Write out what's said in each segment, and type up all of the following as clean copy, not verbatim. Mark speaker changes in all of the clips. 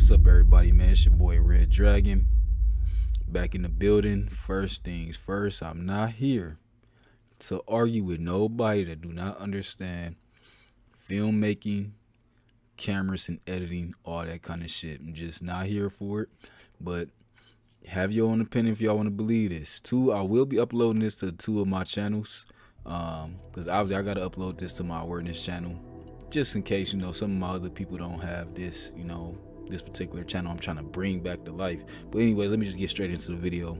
Speaker 1: What's up, everybody, man? It's your boy Red Dragon back in the building. First things first, I'm not here to argue with nobody that do not understand filmmaking, cameras and editing, all that kind of shit. I'm just not here for it, but have your own opinion if y'all want to believe this. Two, I will be uploading this to two of my channels, because obviously I got to upload this to my awareness channel, just in case, some of my other people don't have this, this particular channel I'm trying to bring back to life. But anyways, let me just get straight into the video.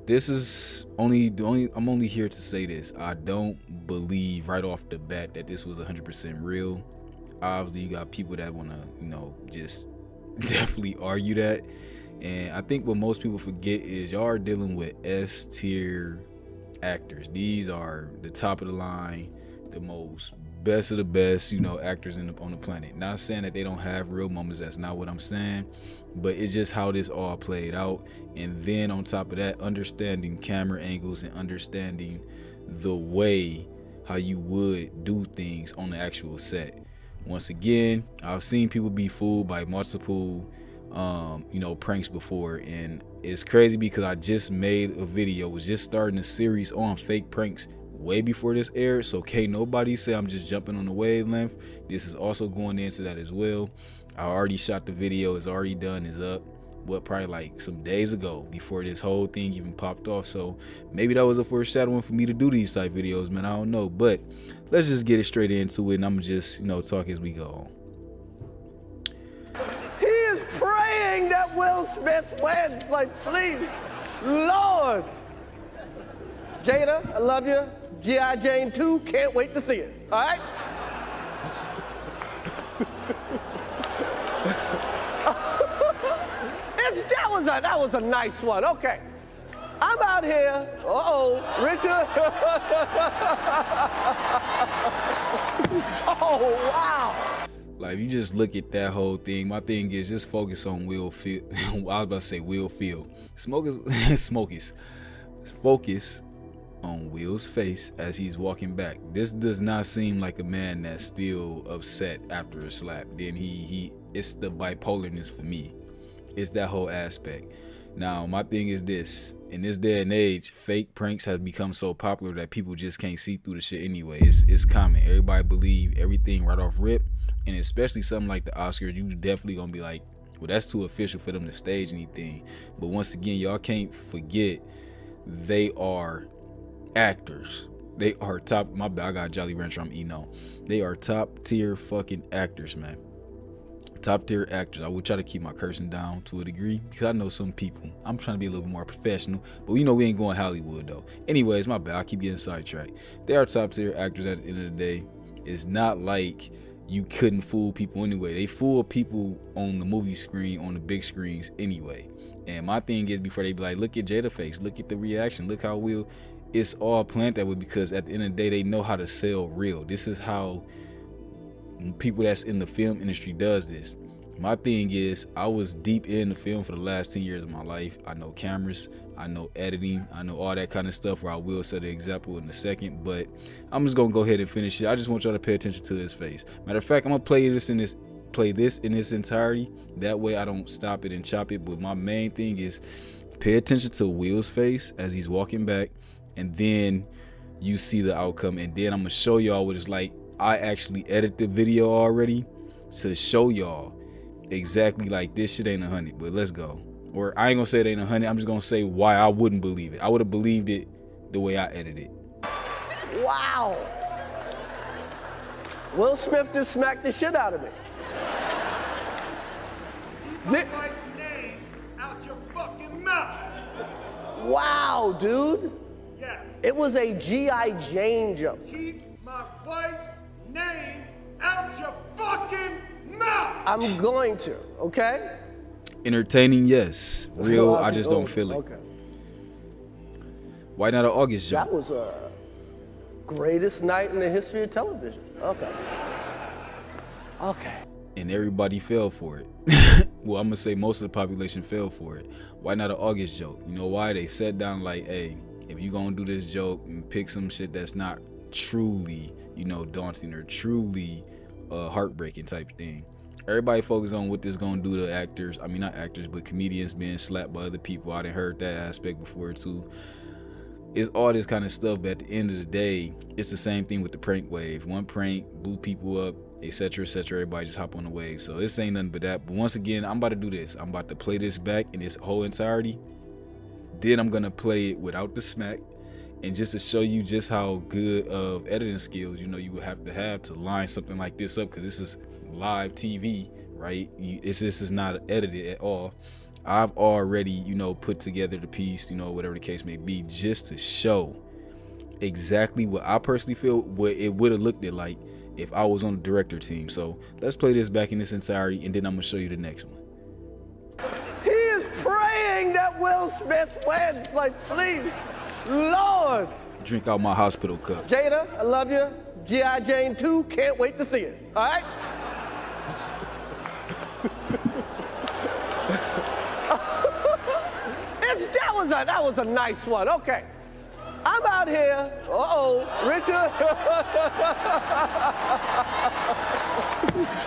Speaker 1: This is I'm only here to say this. I don't believe right off the bat that this was 100% real. Obviously, you got people that want to, just definitely argue that. And I think what most people forget is y'all are dealing with S-tier actors. These are the top of the line, the most best of the best, actors on the planet. Not saying that they don't have real moments, that's not what I'm saying, but it's just how this all played out. And then on top of that, understanding camera angles and understanding the way how you would do things on the actual set. Once again, I've seen people be fooled by multiple pranks before, and it's crazy because I just made a video, was just starting a series on fake pranks way before this aired, so can't nobody say I'm just jumping on the wavelength. This is also going into that as well. I already shot the video, it's already done, it's up, probably like some days ago before this whole thing even popped off. So maybe that was a foreshadowing for me to do these type videos, man. I don't know, but let's just get it straight into it, and I'm just talk as we go on.
Speaker 2: He is praying that Will Smith wins. Like, please, Lord. Jada, I love you. G.I. Jane 2, can't wait to see it. All right? That was a nice one. Okay. I'm out here. Richard. Oh, wow.
Speaker 1: Like, you just look at that whole thing. My thing is just focus on Will Field. I was about to say Will Field. Focus on Will's face as he's walking back. This does not seem like a man that's still upset after a slap. Then it's the bipolarness for me. It's that whole aspect. Now, my thing is this: in this day and age, fake pranks have become so popular that people just can't see through the shit anyway. It's common. Everybody believe everything right off rip, and especially something like the Oscars, you definitely gonna be like, well, that's too official for them to stage anything. But once again, y'all can't forget they are actors. They are top. My bad, I got Jolly Rancher I'm eating on. They are top tier fucking actors, man. Top tier actors. I would try to keep my cursing down to a degree because I know some people. I'm trying to be a little bit more professional, but we ain't going Hollywood though. Anyways, my bad, I keep getting sidetracked. They are top tier actors at the end of the day. It's not like you couldn't fool people anyway. They fool people on the movie screen, on the big screens anyway. And my thing is, before they be like, look at Jada face, look at the reaction, look how Will, it's all planned that way because at the end of the day, they know how to sell real. This is how people that's in the film industry does this. My thing is, I was deep in the film for the last 10 years of my life. I know cameras, I know editing, I know all that kind of stuff, where I will set an example in a second, but I'm just gonna go ahead and finish it. I just want y'all to pay attention to his face. Matter of fact, I'm gonna play this in its entirety, that way I don't stop it and chop it. But my main thing is pay attention to Will's face as he's walking back, and then you see the outcome, and then I'm gonna show y'all what it's like. I actually edited the video already to show y'all exactly, like, this shit ain't 100, but let's go. Or I ain't gonna say it ain't 100, I'm just gonna say why I wouldn't believe it. I would have believed it the way I edited it.
Speaker 2: Wow. Will Smith just smacked the shit out of me.
Speaker 3: Keep my wife's name out your fucking mouth.
Speaker 2: Wow, dude.
Speaker 3: Yes.
Speaker 2: It was a G.I. Jane jump.
Speaker 3: Keep my wife's name out your fucking mouth.
Speaker 2: I'm going to, okay?
Speaker 1: Entertaining, yes. Real, I just don't feel it.
Speaker 2: Okay.
Speaker 1: Why not an August joke?
Speaker 2: That was a greatest night in the history of television. Okay. Okay.
Speaker 1: And everybody fell for it. Well, I'm gonna say most of the population fell for it. Why not an August joke? You know why? They sat down like, hey, if you gonna do this joke and pick some shit that's not truly, daunting or truly heartbreaking type thing, Everybody focus on what this gonna do to actors. I mean, not actors, but comedians being slapped by other people. I done heard that aspect before too. It's all this kind of stuff, but at the end of the day, it's the same thing with the prank wave. One prank blew people up, etc., etc. Everybody just hop on the wave. So this ain't nothing but that. But once again, I'm about to do this. I'm about to play this back in its whole entirety. Then I'm gonna play it without the smack, and just to show you just how good of editing skills, you know, you would have to line something like this up, because this is live TV, right? This is not edited at all. I've already, you know, put together the piece, you know, whatever the case may be, just to show exactly what I personally feel what it would have looked like if I was on the director team. So let's play this back in its entirety, and then I'm gonna show you the next one.
Speaker 2: He is praying that Will Smith wins. Like, please, Lord.
Speaker 1: Drink out my hospital cup.
Speaker 2: Jada, I love you. G.I. Jane 2, can't wait to see it. All right? That was a nice one. Okay. I'm out here. Richard.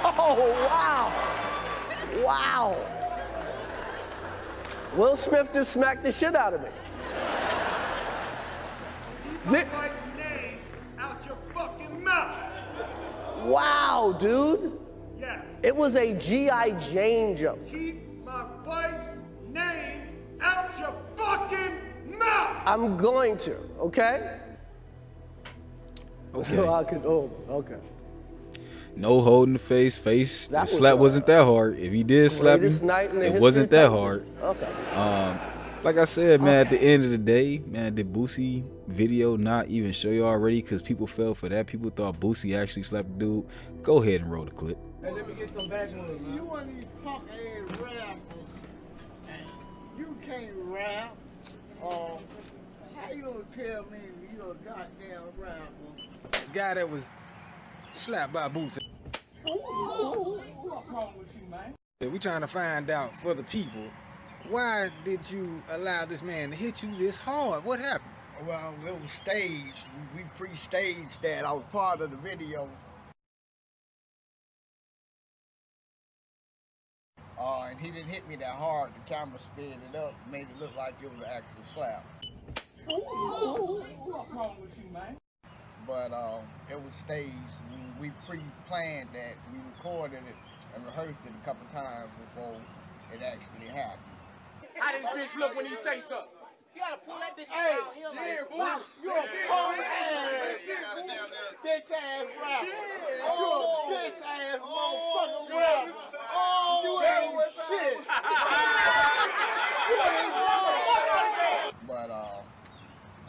Speaker 2: Oh, wow. Wow. Will Smith just smacked the shit out of me.
Speaker 3: Keep my wife's name out your fucking mouth.
Speaker 2: Wow, dude.
Speaker 3: Yes.
Speaker 2: It was a G.I. Jane joke.
Speaker 3: Keep my wife's name out your fucking mouth.
Speaker 2: I'm going to, okay?
Speaker 1: Okay.
Speaker 2: Okay.
Speaker 1: No holding the face.
Speaker 2: That
Speaker 1: The slap wasn't that hard. If he did slap you, it wasn't that hard.
Speaker 2: Okay.
Speaker 1: Like I said, man, at the end of the day, man, did Boosie video not even show you already? Because people fell for that. People thought Boosie actually slapped the dude. Go ahead and roll the clip.
Speaker 4: Hey, let me get some back ones. You want these punk ass rappers? You can't rap. How you gonna tell me you a goddamn rapper?
Speaker 5: The guy that was slapped by Boosie.
Speaker 4: What's wrong with you, man?
Speaker 5: We trying to find out for the people, why did you allow this man to hit you this hard? What happened?
Speaker 4: Well, it was staged. We pre-staged that. I was part of the video. And he didn't hit me that hard. The camera sped it up and made it look like it was an actual slap. What's wrong with you, man? But it was staged. We pre-planned that. We recorded it and rehearsed it a couple times before it actually happened.
Speaker 6: How this bitch look when he say something? You gotta pull that bitch down here like
Speaker 4: Wow, you a punk ass, bitch ass rapper. You a bitch ass motherfucking rapper. You ain't shit. But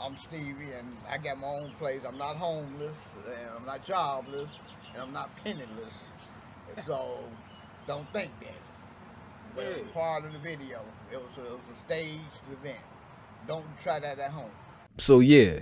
Speaker 4: I'm Stevie and I got my own place. I'm not homeless, and I'm not jobless, and I'm not penniless. So don't think that. But it was part of the video. It was a staged event. Don't try that at home.
Speaker 1: So yeah,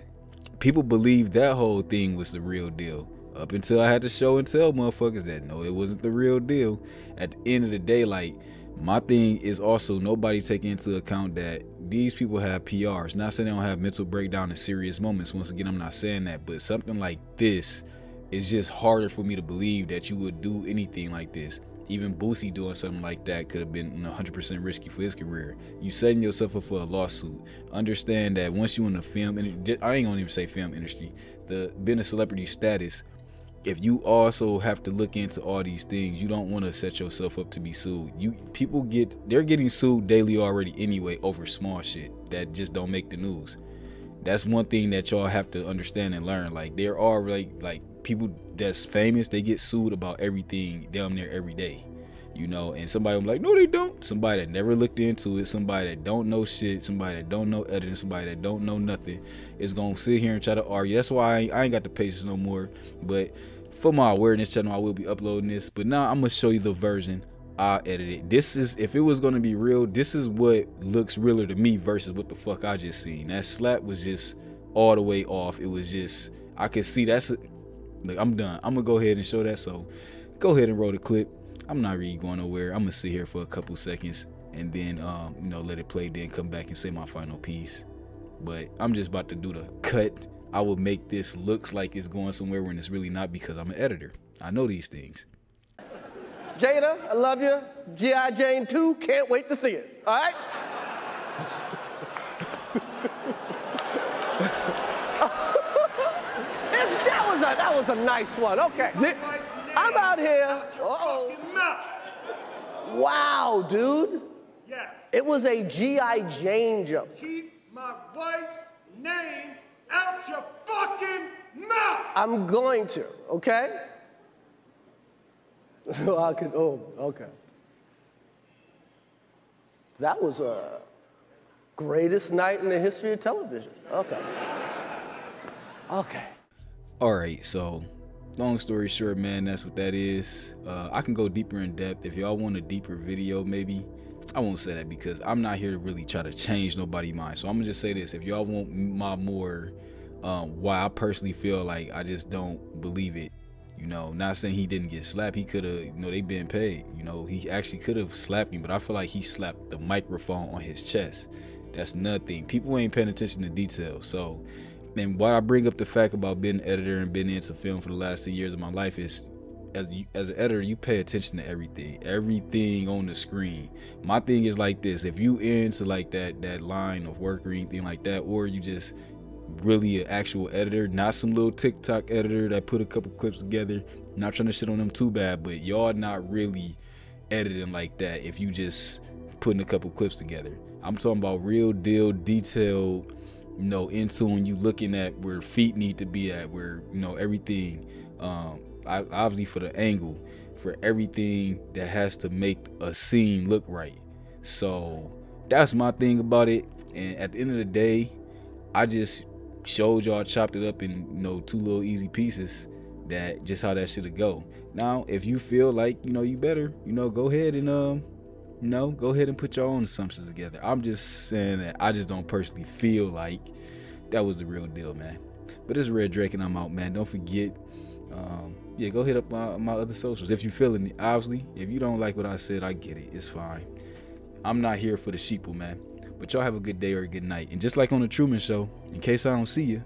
Speaker 1: people believed that whole thing was the real deal. Up until I had to show and tell motherfuckers that no, it wasn't the real deal. At the end of the day, like, my thing is also nobody taking into account that these people have PRs. Not saying they don't have mental breakdown in serious moments. Once again, I'm not saying that, but something like this is just harder for me to believe that you would do anything like this. Even Boosie doing something like that could have been 100% risky for his career. You setting yourself up for a lawsuit. Understand that once you in the film, and I ain't gonna even say film industry, being a celebrity status, if you also have to look into all these things, you don't want to set yourself up to be sued. They're getting sued daily already anyway over small shit that just don't make the news. That's one thing that y'all have to understand and learn. Like, there are like people that's famous, they get sued about everything damn near every day, you know. And somebody will be like, no they don't. Somebody that never looked into it, somebody that don't know shit, somebody that don't know editing, somebody that don't know nothing is gonna sit here and try to argue. That's why I ain't got the patience no more. But for my awareness channel, I will be uploading this. But now I'm gonna show you the version I edited. This is, if it was gonna be real, this is what looks realer to me versus what the fuck I just seen. That slap was just all the way off. It was just, I could see that's like, I'm done. I'm gonna go ahead and show that. So go ahead and roll the clip. I'm not really going nowhere. I'm gonna sit here for a couple seconds and then you know, let it play, then come back and say my final piece. But I'm just about to do the cut. I will make this looks like it's going somewhere when it's really not, because I'm an editor. I know these things.
Speaker 2: Jada, I love you. G.I. Jane 2, can't wait to see it. All right? That was a nice one. Okay. I'm out here. Uh-oh. Wow, dude.
Speaker 3: Yes.
Speaker 2: It was a G.I. Jane jump.
Speaker 3: Keep my wife's name out your fucking mouth.
Speaker 2: I'm going to, okay? Okay. That was a greatest night in the history of television. Okay. Okay.
Speaker 1: All right, so long story short, man, that's what that is. I can go deeper in depth. If y'all want a deeper video, maybe. I won't say that because I'm not here to really try to change nobody's mind. So I'm gonna just say this. If y'all want my more, why I personally feel like I just don't believe it. You know, not saying he didn't get slapped. He could have, you know, they been paid. You know, he actually could have slapped me, but I feel like he slapped the microphone on his chest. That's another thing. People ain't paying attention to details. So, and why I bring up the fact about being an editor and being into film for the last 10 years of my life is, as an editor, you pay attention to everything on the screen. My thing is like this: if you into like that line of work or anything like that, or you just really an actual editor, not some little TikTok editor that put a couple clips together, not trying to shit on them too bad, but y'all not really editing like that if you just putting a couple clips together. I'm talking about real deal, detailed, you know, into when you looking at where feet need to be at, where, you know, everything, obviously for the angle, for everything that has to make a scene look right. So that's my thing about it. And at the end of the day, I just showed y'all, chopped it up in, you know, 2 little easy pieces, that just how that should go. Now, if you feel like, you know, you better, you know, go ahead and go ahead and put your own assumptions together. I'm just saying that I just don't personally feel like that was the real deal, man. But it's Red Drake and I'm out, man. Don't forget, yeah, go hit up my other socials if you're feeling it. Obviously, if you don't like what I said, I get it. It's fine. I'm not here for the sheeple, man. But y'all have a good day or a good night. And just like on the Truman Show, in case I don't see you,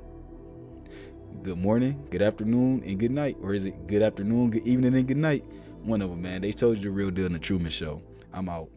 Speaker 1: good morning, good afternoon, and good night. Or is it good afternoon, good evening, and good night? One of them, man. They told you the real deal in the Truman Show. I'm out.